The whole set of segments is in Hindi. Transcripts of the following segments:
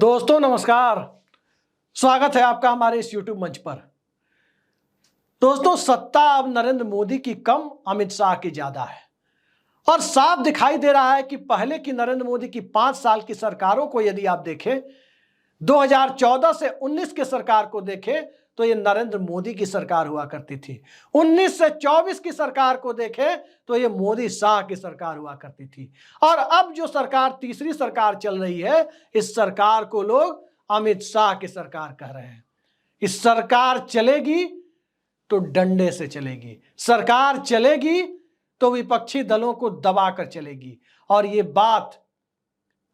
दोस्तों नमस्कार। स्वागत है आपका हमारे इस YouTube मंच पर। दोस्तों, सत्ता अब नरेंद्र मोदी की कम, अमित शाह की ज्यादा है और साफ दिखाई दे रहा है कि पहले की नरेंद्र मोदी की 5 साल की सरकारों को यदि आप देखें, 2014 से 19 की सरकार को देखें तो ये नरेंद्र मोदी की सरकार हुआ करती थी। 19 से 24 की सरकार को देखें तो ये मोदी शाह की सरकार हुआ करती थी। और अब जो सरकार, तीसरी सरकार चल रही है, इस सरकार को लोग अमित शाह की सरकार कह रहे हैं। इस सरकार चलेगी तो डंडे से चलेगी, सरकार चलेगी तो विपक्षी दलों को दबाकर चलेगी। और ये बात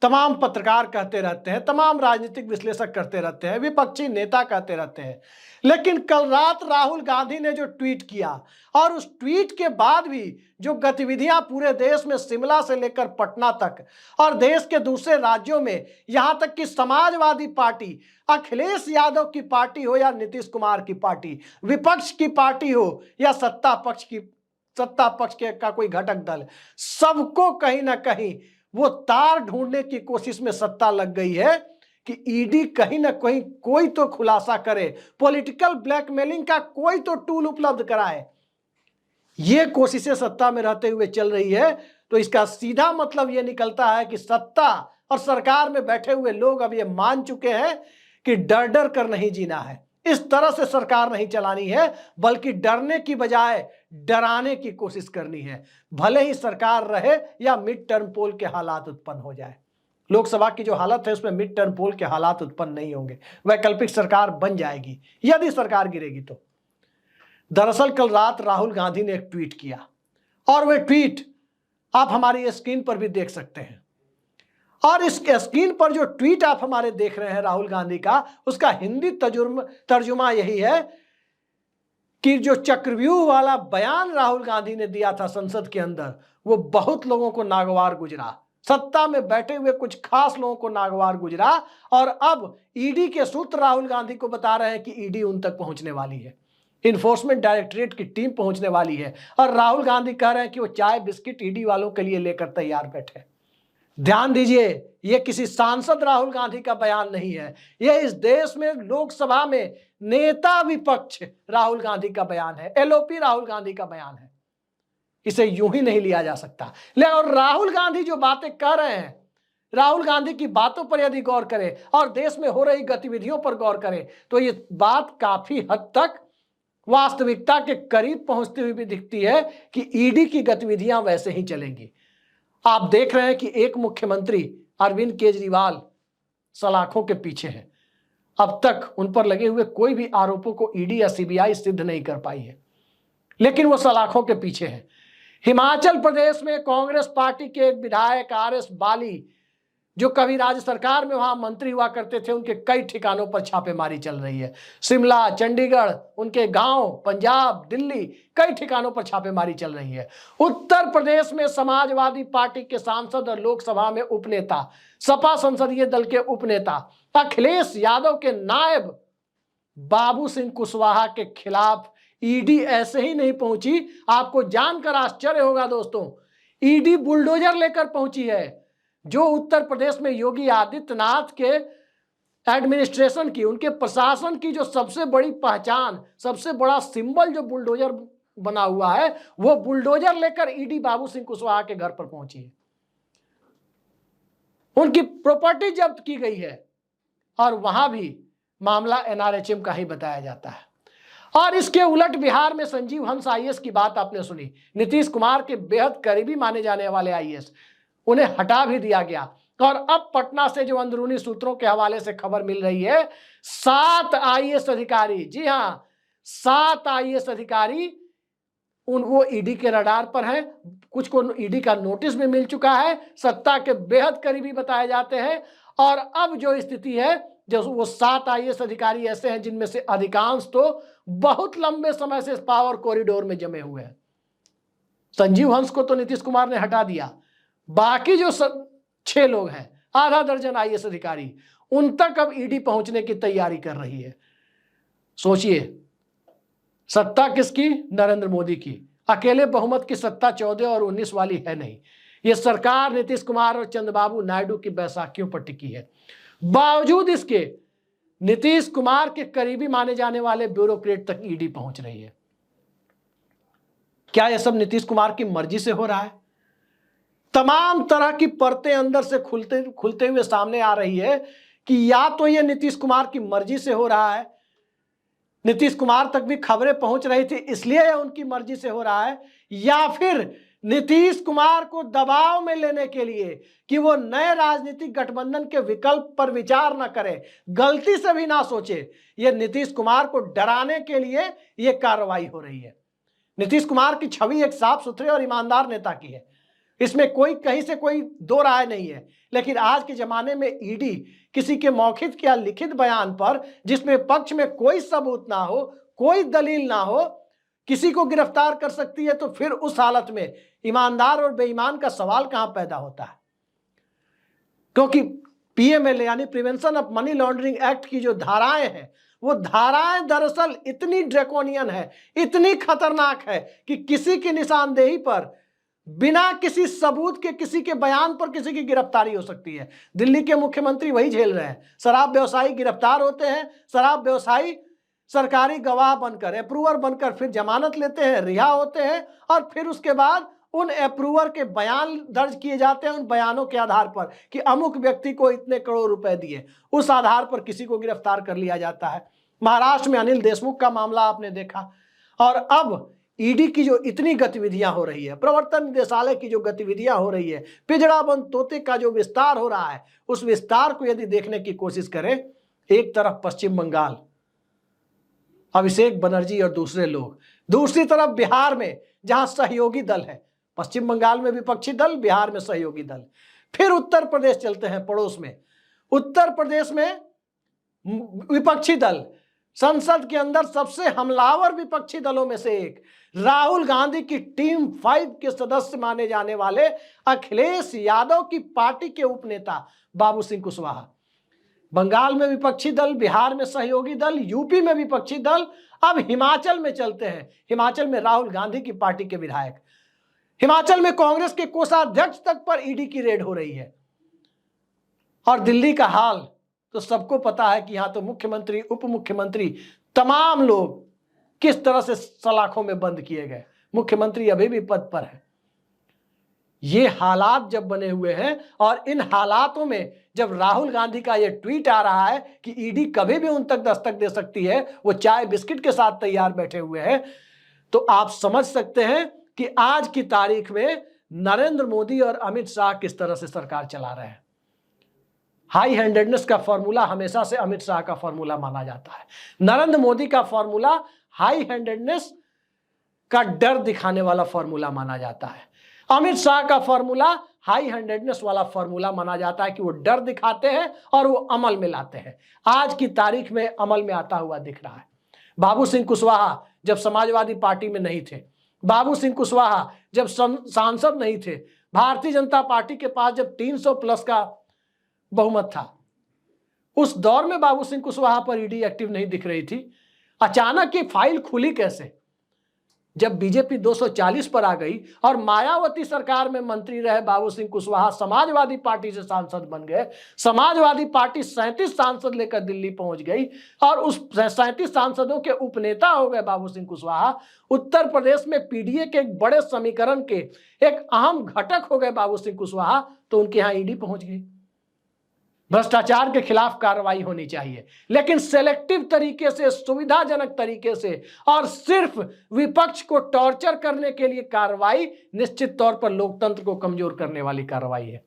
तमाम पत्रकार कहते रहते हैं, तमाम राजनीतिक विश्लेषक करते रहते हैं, विपक्षी नेता कहते रहते हैं। लेकिन कल रात राहुल गांधी ने जो ट्वीट किया और उस ट्वीट के बाद भी जो गतिविधियां पूरे देश में, शिमला से लेकर पटना तक और देश के दूसरे राज्यों में, यहां तक कि समाजवादी पार्टी, अखिलेश यादव की पार्टी हो या नीतीश कुमार की पार्टी, विपक्ष की पार्टी हो या सत्ता पक्ष का कोई घटक दल, सबको कहीं ना कहीं वो तार ढूंढने की कोशिश में सत्ता लग गई है कि ईडी कहीं ना कहीं कोई तो खुलासा करे, पॉलिटिकल ब्लैकमेलिंग का कोई तो टूल उपलब्ध कराए। ये कोशिशें सत्ता में रहते हुए चल रही है। तो इसका सीधा मतलब ये निकलता है कि सत्ता और सरकार में बैठे हुए लोग अब ये मान चुके हैं कि डर डर कर नहीं जीना है, इस तरह से सरकार नहीं चलानी है, बल्कि डरने की बजाय डराने की कोशिश करनी है। भले ही सरकार रहे या मिड टर्म पोल के हालात उत्पन्न हो जाए। लोकसभा की जो हालत है उसमें मिड टर्म पोल के हालात उत्पन्न नहीं होंगे, वैकल्पिक सरकार बन जाएगी यदि सरकार गिरेगी तो। दरअसल कल रात राहुल गांधी ने एक ट्वीट किया और वह ट्वीट आप हमारी स्क्रीन पर भी देख सकते हैं। और इस स्क्रीन पर जो ट्वीट आप हमारे देख रहे हैं राहुल गांधी का, उसका हिंदी तर्जुमा यही है कि जो चक्रव्यूह वाला बयान राहुल गांधी ने दिया था संसद के अंदर, वो बहुत लोगों को नागवार गुजरा, सत्ता में बैठे हुए कुछ खास लोगों को नागवार गुजरा। और अब ईडी के सूत्र राहुल गांधी को बता रहे हैं कि ईडी उन तक पहुंचने वाली है, इन्फोर्समेंट डायरेक्टरेट की टीम पहुंचने वाली है। और राहुल गांधी कह रहे हैं कि वो चाय बिस्किट ईडी वालों के लिए लेकर तैयार बैठे। ध्यान दीजिए, यह किसी सांसद राहुल गांधी का बयान नहीं है, यह इस देश में लोकसभा में नेता विपक्ष राहुल गांधी का बयान है, एलओपी राहुल गांधी का बयान है। इसे यूं ही नहीं लिया जा सकता। और राहुल गांधी जो बातें कह रहे हैं, राहुल गांधी की बातों पर यदि गौर करें और देश में हो रही गतिविधियों पर गौर करें तो ये बात काफी हद तक वास्तविकता के करीब पहुंचती हुई भी दिखती है कि ईडी की गतिविधियां वैसे ही चलेंगी। आप देख रहे हैं कि एक मुख्यमंत्री अरविंद केजरीवाल सलाखों के पीछे है। अब तक उन पर लगे हुए कोई भी आरोपों को ईडी या सीबीआई सिद्ध नहीं कर पाई है, लेकिन वो सलाखों के पीछे है। हिमाचल प्रदेश में कांग्रेस पार्टी के एक विधायक आरएस बाली, जो कभी राज्य सरकार में वहां मंत्री हुआ करते थे, उनके कई ठिकानों पर छापेमारी चल रही है। शिमला, चंडीगढ़, उनके गांव, पंजाब, दिल्ली, कई ठिकानों पर छापेमारी चल रही है। उत्तर प्रदेश में समाजवादी पार्टी के सांसद और लोकसभा में उपनेता, सपा संसदीय दल के उपनेता अखिलेश यादव के नायब बाबू सिंह कुशवाहा के खिलाफ ईडी ऐसे ही नहीं पहुंची। आपको जानकर आश्चर्य होगा दोस्तों, ईडी बुलडोजर लेकर पहुंची है। जो उत्तर प्रदेश में योगी आदित्यनाथ के एडमिनिस्ट्रेशन की, उनके प्रशासन की जो सबसे बड़ी पहचान, सबसे बड़ा सिंबल जो बुलडोजर बना हुआ है, वो बुलडोजर लेकर ईडी बाबू सिंह कुशवाहा के घर पर पहुंची है। उनकी प्रॉपर्टी जब्त की गई है और वहां भी मामला एनआरएचएम का ही बताया जाता है। और इसके उलट बिहार में संजीव हंस आईएएस की बात आपने सुनी, नीतीश कुमार के बेहद करीबी माने जाने वाले आईएएस, उन्हें हटा भी दिया गया। और अब पटना से जो अंदरूनी सूत्रों के हवाले से खबर मिल रही है, 7 आईएएस अधिकारी, जी हां 7 आईएएस अधिकारी वो ईडी के रडार पर हैं। कुछ को ईडी का नोटिस भी मिल चुका है, सत्ता के बेहद करीबी बताए जाते हैं। और अब जो स्थिति है, जो वो 7 आईएएस अधिकारी ऐसे हैं जिनमें से अधिकांश तो बहुत लंबे समय से पावर कॉरिडोर में जमे हुए हैं। संजीव हंस को तो नीतीश कुमार ने हटा दिया, बाकी जो 6 लोग हैं, आधा दर्जन आईएएस अधिकारी, उन तक अब ईडी पहुंचने की तैयारी कर रही है। सोचिए, सत्ता किसकी? नरेंद्र मोदी की। अकेले बहुमत की सत्ता 14 और 19 वाली है नहीं, यह सरकार नीतीश कुमार और चंद्रबाबू नायडू की बैसाखियों पर टिकी है। बावजूद इसके नीतीश कुमार के करीबी माने जाने वाले ब्यूरोक्रेट तक ईडी पहुंच रही है। क्या यह सब नीतीश कुमार की मर्जी से हो रहा है? तमाम तरह की परतें अंदर से खुलते हुए सामने आ रही है कि या तो यह नीतीश कुमार की मर्जी से हो रहा है, नीतीश कुमार तक भी खबरें पहुंच रही थी इसलिए यह उनकी मर्जी से हो रहा है, या फिर नीतीश कुमार को दबाव में लेने के लिए कि वो नए राजनीतिक गठबंधन के विकल्प पर विचार न करे, गलती से भी ना सोचे, ये नीतीश कुमार को डराने के लिए यह कार्रवाई हो रही है। नीतीश कुमार की छवि एक साफ सुथरे और ईमानदार नेता की है, इसमें कोई कहीं से कोई दो राय नहीं है। लेकिन आज के जमाने में ईडी किसी के मौखिक या लिखित बयान पर, जिसमें पक्ष में कोई सबूत ना हो, कोई दलील ना हो, किसी को गिरफ्तार कर सकती है, तो फिर उस हालत में ईमानदार और बेईमान का सवाल कहां पैदा होता है? क्योंकि पीएमएलए यानी prevention of money laundering act की जो धाराएं हैं, वो धाराएं दरअसल इतनी ड्रैकोनियन है, इतनी खतरनाक है कि किसी की निशानदेही पर बिना किसी सबूत के, किसी के बयान पर किसी की गिरफ्तारी हो सकती है। दिल्ली के मुख्यमंत्री वही झेल रहे हैं। शराब व्यवसायी गिरफ्तार होते हैं, शराब व्यवसायी सरकारी गवाह बनकर, अप्रूवर बनकर फिर जमानत लेते हैं, रिहा होते हैं, और फिर उसके बाद उन अप्रूवर के बयान दर्ज किए जाते हैं, उन बयानों के आधार पर कि अमुक व्यक्ति को इतने करोड़ रुपए दिए, उस आधार पर किसी को गिरफ्तार कर लिया जाता है। महाराष्ट्र में अनिल देशमुख का मामला आपने देखा, और अब ईडी की जो इतनी गतिविधियां हो रही है, प्रवर्तन निदेशालय की जो गतिविधियां हो रही है, पिंजड़ाबंद तोते का जो विस्तार हो रहा है, उस विस्तार को यदि देखने की कोशिश करें, एक तरफ पश्चिम बंगाल, अभिषेक बनर्जी और दूसरे लोग, दूसरी तरफ बिहार में जहां सहयोगी दल है, पश्चिम बंगाल में विपक्षी दल, बिहार में सहयोगी दल, फिर उत्तर प्रदेश चलते हैं पड़ोस में, उत्तर प्रदेश में विपक्षी दल, संसद के अंदर सबसे हमलावर विपक्षी दलों में से एक, राहुल गांधी की टीम 5 के सदस्य माने जाने वाले अखिलेश यादव की पार्टी के उपनेता बाबू सिंह कुशवाहा। बंगाल में विपक्षी दल, बिहार में सहयोगी दल, यूपी में विपक्षी दल, अब हिमाचल में चलते हैं। हिमाचल में राहुल गांधी की पार्टी के विधायक, हिमाचल में कांग्रेस के कोषाध्यक्ष तक पर ईडी की रेड हो रही है। और दिल्ली का हाल तो सबको पता है कि यहां तो मुख्यमंत्री, उप मुख्यमंत्री, तमाम लोग किस तरह से सलाखों में बंद किए गए। मुख्यमंत्री अभी भी पद पर है। ये हालात जब बने हुए हैं, और इन हालातों में जब राहुल गांधी का ये ट्वीट आ रहा है कि ईडी कभी भी उन तक दस्तक दे सकती है, वो चाय बिस्किट के साथ तैयार बैठे हुए हैं, तो आप समझ सकते हैं कि आज की तारीख में नरेंद्र मोदी और अमित शाह किस तरह से सरकार चला रहे हैं। हाई हैंडेडनेस का फॉर्मूला हमेशा से अमित शाह का फॉर्मूला माना जाता है। नरेंद्र मोदी का फॉर्मूला हाई हैंडेडनेस का डर दिखाने वाला फॉर्मूला माना जाता है। अमित शाह का फॉर्मूला हाई हैंडेडनेस वाला फॉर्मूला माना जाता है कि वो डर दिखाते हैं और वो अमल में लाते हैं। आज की तारीख में अमल में आता हुआ दिख रहा है। बाबू सिंह कुशवाहा जब समाजवादी पार्टी में नहीं थे, बाबू सिंह कुशवाहा जब सांसद नहीं थे, भारतीय जनता पार्टी के पास जब 300 प्लस का बहुमत था, उस दौर में बाबू सिंह कुशवाहा पर ईडी एक्टिव नहीं दिख रही थी। अचानक ये फाइल खुली कैसे? जब बीजेपी 240 पर आ गई और मायावती सरकार में मंत्री रहे बाबू सिंह कुशवाहा समाजवादी पार्टी से सांसद बन गए, समाजवादी पार्टी 37 सांसद लेकर दिल्ली पहुंच गई और उस 37 सांसदों के उपनेता हो गए बाबू सिंह कुशवाहा। उत्तर प्रदेश में पीडीए के एक बड़े समीकरण के एक अहम घटक हो गए बाबू सिंह कुशवाहा, तो उनके यहां ईडी पहुंच गई। भ्रष्टाचार के खिलाफ कार्रवाई होनी चाहिए, लेकिन सेलेक्टिव तरीके से, सुविधाजनक तरीके से, और सिर्फ विपक्ष को टॉर्चर करने के लिए कार्रवाई निश्चित तौर पर लोकतंत्र को कमजोर करने वाली कार्रवाई है।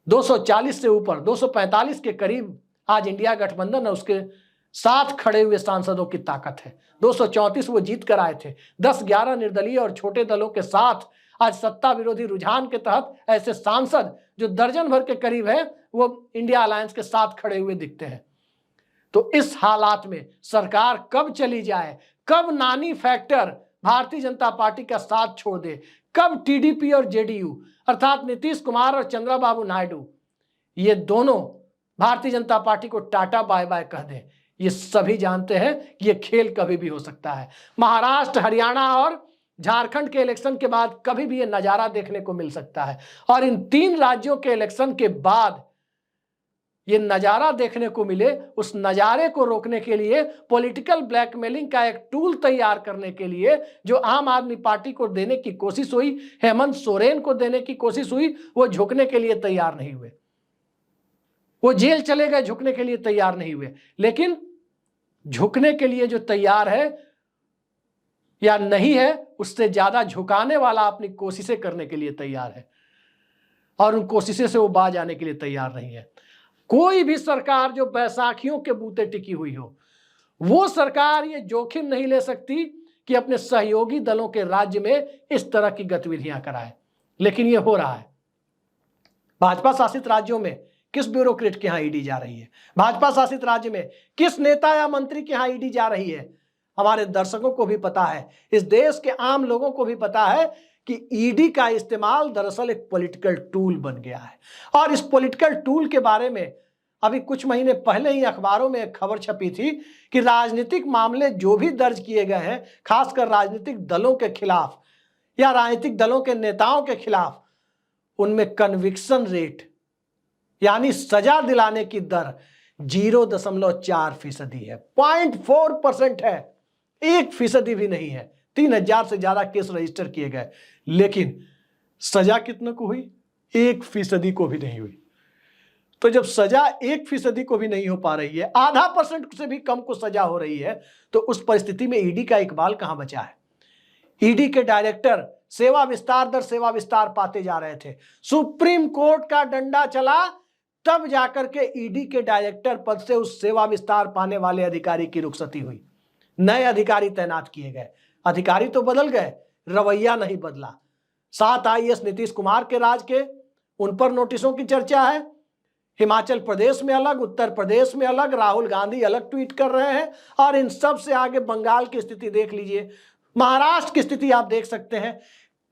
240 से ऊपर 245 के करीब आज इंडिया गठबंधन है, उसके साथ खड़े हुए सांसदों की ताकत है। 234 वो जीत कर आए थे। 10-11 निर्दलीय और छोटे दलों के साथ आज सत्ता विरोधी रुझान के तहत ऐसे सांसद जो दर्जन भर के करीब है, वो इंडिया अलायंस के साथ खड़े हुए दिखते हैं। तो इस हालात में सरकार कब चली जाए, कब नानी फैक्टर भारतीय जनता पार्टी का साथ छोड़ दे, कब टीडीपी और जेडीयू अर्थात नीतीश कुमार और चंद्रबाबू नायडू ये दोनों भारतीय जनता पार्टी को टाटा बाय बाय कह दें, ये सभी जानते हैं कि ये खेल कभी भी हो सकता है। महाराष्ट्र, हरियाणा और झारखंड के इलेक्शन के बाद कभी भी ये नजारा देखने को मिल सकता है। और इन 3 राज्यों के इलेक्शन के बाद ये नजारा देखने को मिले, उस नजारे को रोकने के लिए पॉलिटिकल ब्लैकमेलिंग का एक टूल तैयार करने के लिए जो आम आदमी पार्टी को देने की कोशिश हुई, हेमंत सोरेन को देने की कोशिश हुई, वो झुकने के लिए तैयार नहीं हुए। वो जेल चले गए, झुकने के लिए तैयार नहीं हुए। लेकिन झुकने के लिए जो तैयार है या नहीं है, उससे ज्यादा झुकाने वाला अपनी कोशिशें करने के लिए तैयार है और उन कोशिशों से वो बाज आने के लिए तैयार नहीं है। कोई भी सरकार जो बैसाखियों के बूते टिकी हुई हो, वो सरकार ये जोखिम नहीं ले सकती कि अपने सहयोगी दलों के राज्य में इस तरह की गतिविधियां कराए। लेकिन ये हो रहा है। भाजपा शासित राज्यों में किस ब्यूरोक्रेट के यहां ईडी जा रही है, भाजपा शासित राज्य में किस नेता या मंत्री के यहां ईडी जा रही है, हमारे दर्शकों को भी पता है, इस देश के आम लोगों को भी पता है कि ईडी का इस्तेमाल दरअसल एक पॉलिटिकल टूल बन गया है। और इस पॉलिटिकल टूल के बारे में अभी कुछ महीने पहले ही अखबारों में एक खबर छपी थी कि राजनीतिक मामले जो भी दर्ज किए गए हैं, खासकर राजनीतिक दलों के खिलाफ या राजनीतिक दलों के नेताओं के खिलाफ, उनमें कन्विक्शन रेट यानी सजा दिलाने की दर 0.4% है, 0.4% है, 1% भी नहीं है। 3000 से ज्यादा केस रजिस्टर किए गए, लेकिन सजा कितने को हुई? 1% को भी नहीं हुई। तो जब सजा 1% को भी नहीं हो पा रही है, आधा % से भी कम को सजा हो रही है, तो उस परिस्थिति में ईडी का इकबाल कहां बचा है? ईडी के डायरेक्टर सेवा विस्तार दर सेवा विस्तार पाते जा रहे थे। सुप्रीम कोर्ट का डंडा चला, तब जाकर के ईडी के डायरेक्टर पद से उस सेवा विस्तार पाने वाले अधिकारी की रुखसती हुई। नए अधिकारी तैनात किए गए, अधिकारी तो बदल गए, रवैया नहीं बदला। 7 IAS नीतीश कुमार के राज के, उन पर नोटिसों की चर्चा है। हिमाचल प्रदेश में अलग, उत्तर प्रदेश में अलग, राहुल गांधी अलग ट्वीट कर रहे हैं। और इन सब से आगे बंगाल की स्थिति देख लीजिए, महाराष्ट्र की स्थिति आप देख सकते हैं।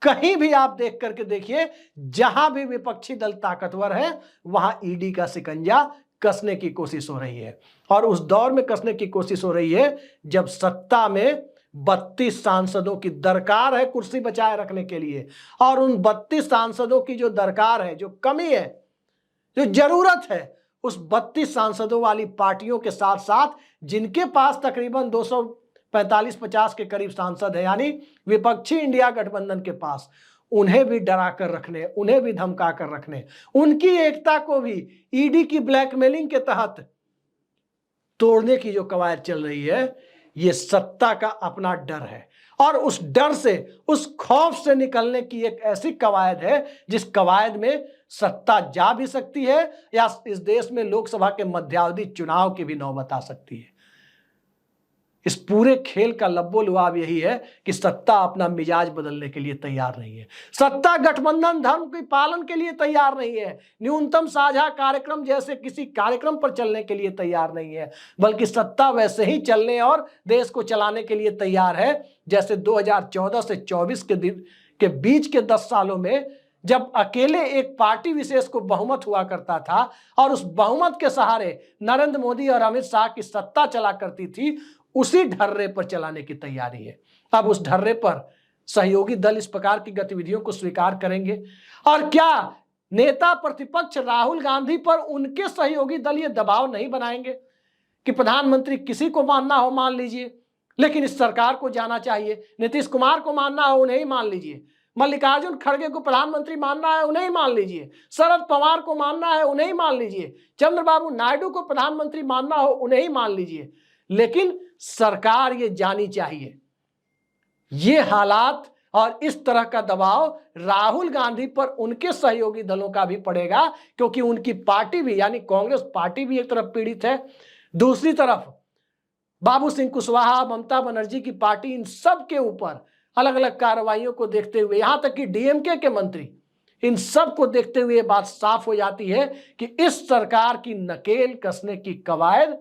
कहीं भी आप देख करके देखिए, जहां भी विपक्षी दल ताकतवर है, वहां ईडी का शिकंजा कसने की कोशिश हो रही है। और उस दौर में कसने की कोशिश हो रही है जब सत्ता में 32 सांसदों की दरकार है कुर्सी बचाए रखने के लिए। और उन 32 सांसदों की जो दरकार है, जो कमी है, जो जरूरत है, उस 32 सांसदों वाली पार्टियों के साथ साथ जिनके पास तकरीबन 245-50 के करीब सांसद है, यानी विपक्षी इंडिया गठबंधन के पास, उन्हें भी डरा कर रखने, उन्हें भी धमका कर रखने, उनकी एकता को भी ईडी की ब्लैकमेलिंग के तहत तोड़ने की जो कवायद चल रही है, ये सत्ता का अपना डर है। और उस डर से, उस खौफ से निकलने की एक ऐसी कवायद है जिस कवायद में सत्ता जा भी सकती है या इस देश में लोकसभा के मध्यावधि चुनाव की भी नौबत आ सकती है। इस पूरे खेल का लब्बो लुआब यही है कि सत्ता अपना मिजाज बदलने के लिए तैयार नहीं है। सत्ता गठबंधन धर्म के पालन के लिए तैयार नहीं है, न्यूनतम साझा कार्यक्रम जैसे किसी कार्यक्रम पर चलने के लिए तैयार नहीं है, बल्कि सत्ता वैसे ही चलने और देश को चलाने के लिए तैयार है जैसे 2014 से 24 के बीच के 10 सालों में, जब अकेले एक पार्टी विशेष को बहुमत हुआ करता था और उस बहुमत के सहारे नरेंद्र मोदी और अमित शाह की सत्ता चला करती थी। उसी ढर्रे पर चलाने की तैयारी है। अब उस ढर्रे पर सहयोगी दल इस प्रकार की गतिविधियों को स्वीकार करेंगे? और क्या नेता प्रतिपक्ष राहुल गांधी पर उनके सहयोगी दल ये दबाव नहीं बनाएंगे कि प्रधानमंत्री किसी को मानना हो मान लीजिए, लेकिन इस सरकार को जाना चाहिए? नीतीश कुमार को मानना हो उन्हें ही मान लीजिए, मल्लिकार्जुन खड़गे को प्रधानमंत्री मानना है उन्हें ही मान लीजिए, शरद पवार को मानना है उन्हें ही मान लीजिए, चंद्रबाबू नायडू को प्रधानमंत्री मानना हो उन्हें ही मान लीजिए। लेकिन सरकार ये जानी चाहिए, ये हालात और इस तरह का दबाव राहुल गांधी पर उनके सहयोगी दलों का भी पड़ेगा, क्योंकि उनकी पार्टी भी, यानी कांग्रेस पार्टी भी एक तरफ पीड़ित है, दूसरी तरफ बाबू सिंह कुशवाहा, ममता बनर्जी की पार्टी, इन सब के ऊपर अलग अलग कार्रवाइयों को देखते हुए, यहां तक कि डीएमके के मंत्री, इन सब को देखते हुए बात साफ हो जाती है कि इस सरकार की नकेल कसने की कवायद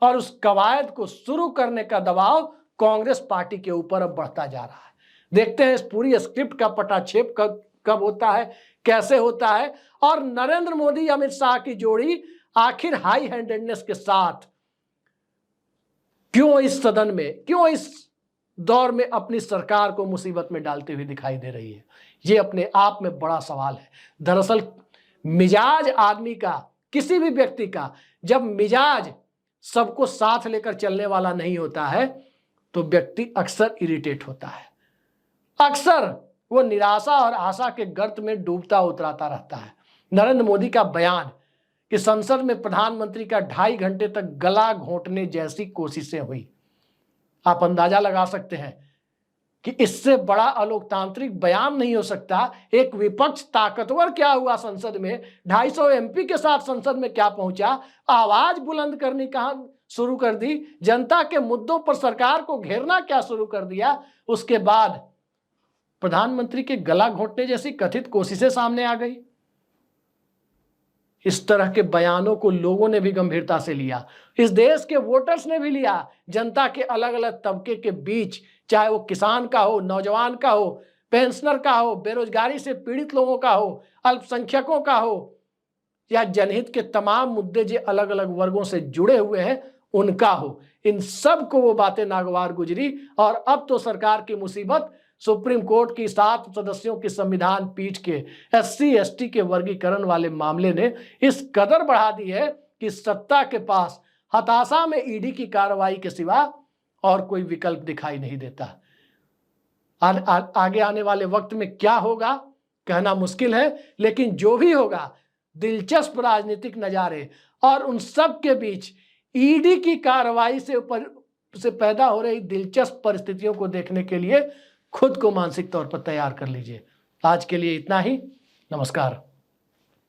और उस कवायद को शुरू करने का दबाव कांग्रेस पार्टी के ऊपर अब बढ़ता जा रहा है। देखते हैं इस पूरी स्क्रिप्ट का पटाक्षेप कब होता है, कैसे होता है, और नरेंद्र मोदी अमित शाह की जोड़ी आखिर हाई हैंडेडनेस के साथ क्यों इस सदन में, क्यों इस दौर में अपनी सरकार को मुसीबत में डालते हुए दिखाई दे रही है। ये अपने आप में बड़ा सवाल है। दरअसल मिजाज आदमी का किसी भी व्यक्ति का जब मिजाज सबको साथ लेकर चलने वाला नहीं होता है तो व्यक्ति अक्सर इरिटेट होता है, अक्सर वो निराशा और आशा के गर्त में डूबता उतराता रहता है। नरेंद्र मोदी का बयान कि संसद में प्रधानमंत्री का 2.5 घंटे तक गला घोंटने जैसी कोशिशें हुई, आप अंदाजा लगा सकते हैं कि इससे बड़ा अलोकतांत्रिक बयान नहीं हो सकता। एक विपक्ष ताकतवर क्या हुआ संसद में, 250 एमपी के साथ संसद में क्या पहुंचा, आवाज बुलंद करनी कहां शुरू कर दी, जनता के मुद्दों पर सरकार को घेरना क्या शुरू कर दिया। उसके बाद प्रधानमंत्री के गला घोंटने जैसी कथित कोशिशें सामने आ गई। इस तरह के बयानों को लोगों ने भी गंभीरता से लिया, इस देश के वोटर्स ने भी लिया। जनता के अलग अलग तबके के बीच, चाहे वो किसान का हो, नौजवान का हो, पेंशनर का हो, बेरोजगारी से पीड़ित लोगों का हो, अल्पसंख्यकों का हो, या जनहित के तमाम मुद्दे जो अलग अलग वर्गों से जुड़े हुए हैं उनका हो, इन सब को वो बातें नागवार गुजरी। और अब तो सरकार की मुसीबत सुप्रीम कोर्ट की 7 सदस्यों की संविधान पीठ के SC ST के वर्गीकरण वाले मामले ने इस कदर बढ़ा दी है कि सत्ता के पास हताशा में ईडी की कार्रवाई के सिवा और कोई विकल्प दिखाई नहीं देता। आगे आने वाले वक्त में क्या होगा कहना मुश्किल है, लेकिन जो भी होगा दिलचस्प राजनीतिक नजारे और उन सब के बीच ईडी की कार्रवाई से पैदा हो रही दिलचस्प परिस्थितियों को देखने के लिए खुद को मानसिक तौर पर तैयार कर लीजिए। आज के लिए इतना ही, नमस्कार।